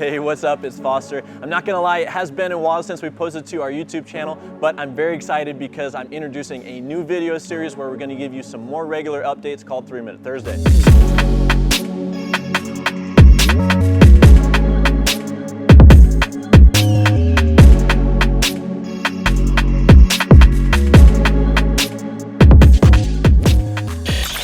Hey, what's up? It's Foster. I'm not gonna lie, it has been a while since we posted to our YouTube channel, but I'm very excited because I'm introducing a new video series where we're gonna give you some more regular updates called 3 Minute Thursday.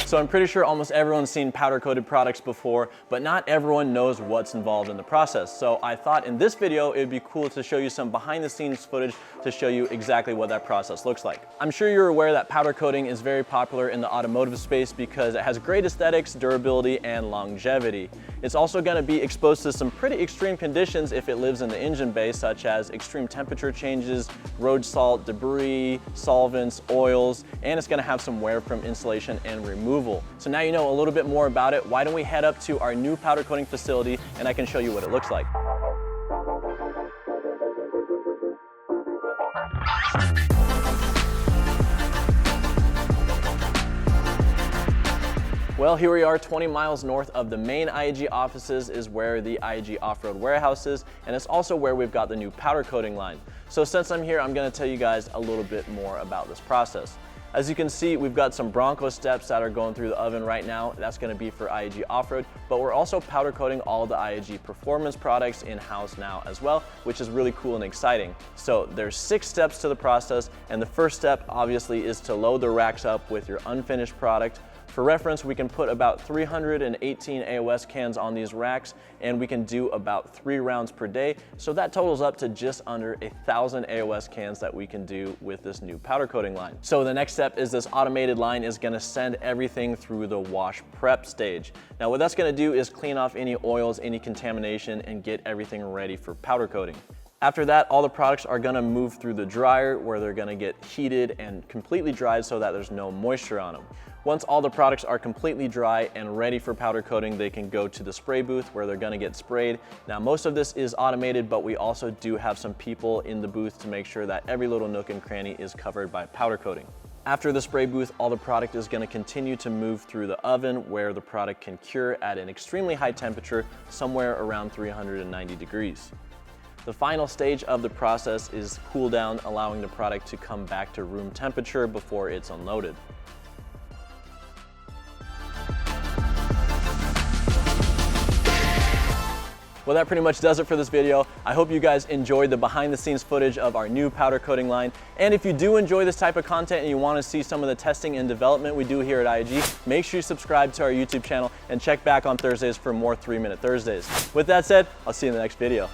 So I'm pretty sure almost everyone's seen powder coated products before, but not everyone knows what's involved in the process. So I thought in this video, it'd be cool to show you some behind the scenes footage to show you exactly what that process looks like. I'm sure you're aware that powder coating is very popular in the automotive space because it has great aesthetics, durability, and longevity. It's also gonna be exposed to some pretty extreme conditions if it lives in the engine bay, such as extreme temperature changes, road salt, debris, solvents, oils, and it's gonna have some wear from installation and removal. So now you know a little bit more about it. Why don't we head up to our new powder coating facility and I can show you what it looks like. Well, here we are 20 miles north of the main IAG offices is where the IAG off-road warehouse is, and it's also where we've got the new powder coating line. So since I'm here, I'm gonna tell you guys a little bit more about this process. As you can see, we've got some Bronco steps that are going through the oven right now. That's gonna be for IAG off-road, but we're also powder coating all the IAG Performance products in-house now as well, which is really cool and exciting. So there's 6 steps to the process, and the first step obviously is to load the racks up with your unfinished product. For reference, we can put about 318 AOS cans on these racks, and we can do about 3 rounds per day. So that totals up to just under 1,000 AOS cans that we can do with this new powder coating line. So the next step is this automated line is gonna send everything through the wash prep stage. Now what that's gonna do is clean off any oils, any contamination, and get everything ready for powder coating. After that, all the products are gonna move through the dryer where they're gonna get heated and completely dried so that there's no moisture on them. Once all the products are completely dry and ready for powder coating, they can go to the spray booth where they're gonna get sprayed. Now, most of this is automated, but we also do have some people in the booth to make sure that every little nook and cranny is covered by powder coating. After the spray booth, all the product is gonna continue to move through the oven where the product can cure at an extremely high temperature, somewhere around 390 degrees. The final stage of the process is cool down, allowing the product to come back to room temperature before it's unloaded. Well, that pretty much does it for this video. I hope you guys enjoyed the behind the scenes footage of our new powder coating line. And if you do enjoy this type of content and you want to see some of the testing and development we do here at IAG, make sure you subscribe to our YouTube channel and check back on Thursdays for more 3 Minute Thursdays. With that said, I'll see you in the next video.